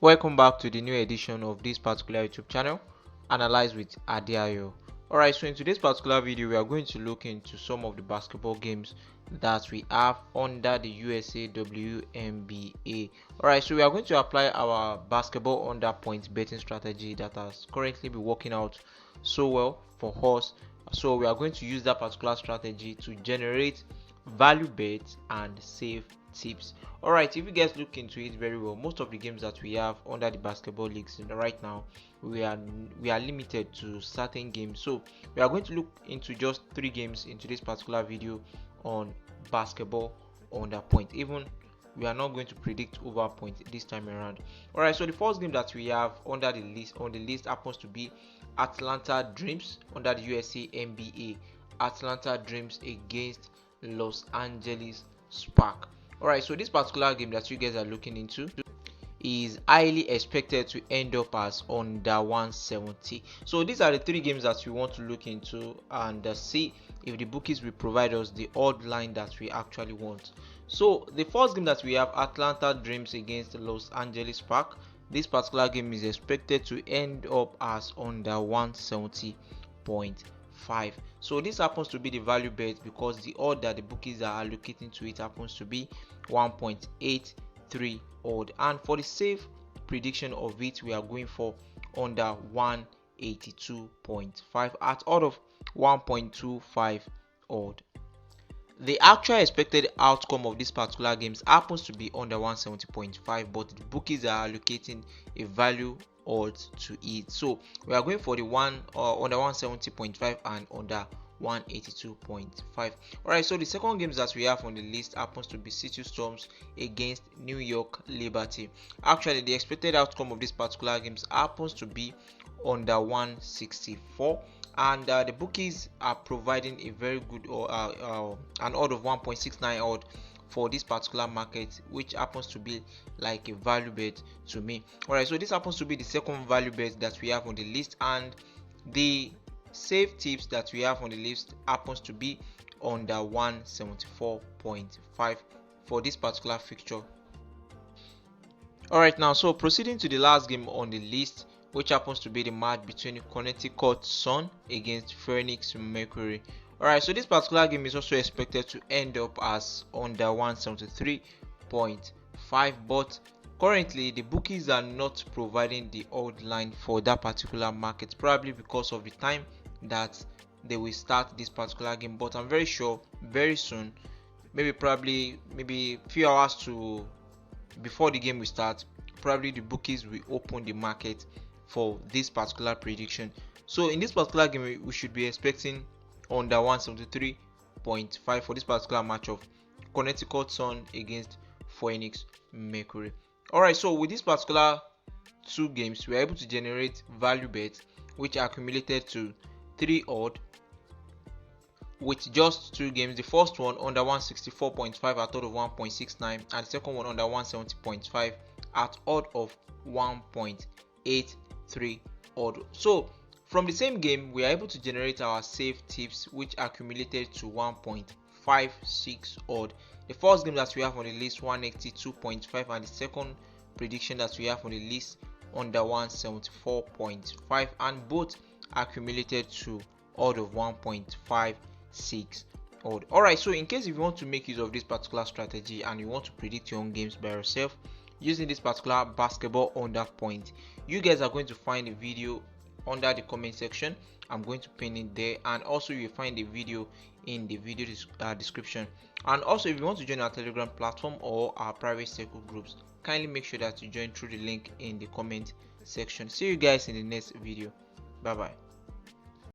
Welcome back to the new edition of this particular YouTube channel, Analyze with Adiayo. Alright, so in today's particular video, we are going to look into some of the basketball games that we have under the USA WNBA. Alright, so we are going to apply our basketball under points betting strategy that has currently been working out so well for us. So we are going to use that particular strategy to generate value bets and save tips. Alright, if you guys look into it very well, most of the games that we have under the basketball leagues right now, we are limited to certain games. So we are going to look into just 3 games in today's particular video on basketball under point. Even we are not going to predict over point this time around. Alright, so the first game that we have under the list happens to be Atlanta Dreams under the USA NBA. Atlanta Dreams against Los Angeles Spark. Alright, so this particular game that you guys are looking into is highly expected to end up as under 170. So these are the 3 games that we want to look into and see if the bookies will provide us the odd line that we actually want. So the first game that we have, Atlanta Dreams against Los Angeles Spark. This particular game is expected to end up as under 170.5. So this happens to be the value bet because the odd that the bookies are allocating to it happens to be 1.83 odd, and for the safe prediction of it, we are going for under 182.5 at odd of 1.25 odd. The actual expected outcome of this particular game happens to be under 170.5, but the bookies are allocating a value odds to it. So we are going for the under 170.5 and under 182.5. Alright, so the second games that we have on the list happens to be City Storms against New York Liberty. Actually, the expected outcome of this particular games happens to be under 164, and the bookies are providing a very good an odd of 1.69 odd for this particular market, which happens to be like a value bet to me. Alright, so this happens to be the second value bet that we have on the list, and the safe tips that we have on the list happens to be under 174.5 for this particular fixture. Alright, now so proceeding to the last game on the list, which happens to be the match between Connecticut Sun against Phoenix Mercury. Alright, so this particular game is also expected to end up as under 173.5, but currently the bookies are not providing the odd line for that particular market, probably because of the time that they will start this particular game. But I'm very sure very soon, maybe a few hours before the game will start, probably the bookies will open the market for this particular prediction. So in this particular game, we should be expecting under 173.5 for this particular match of Connecticut Sun against Phoenix Mercury. Alright, so with this particular 2 games, we are able to generate value bets which are accumulated to 3 odd with just 2 games. The first one under 164.5 at odd of 1.69, and the second one under 170.5 at odd of 1.83 odd. So from the same game, we are able to generate our safe tips which accumulated to 1.56 odd. The first game that we have on the list 182.5, and the second prediction that we have on the list under 174.5, and both accumulated to odd of 1.56 odd. Alright, so in case if you want to make use of this particular strategy and you want to predict your own games by yourself using this particular basketball under point, you guys are going to find a video under the comment section. I'm going to pin it there, and also you'll find the video in the video description. And also, if you want to join our Telegram platform or our private circle groups, kindly make sure that you join through the link in the comment section. See you guys in the next video. Bye bye.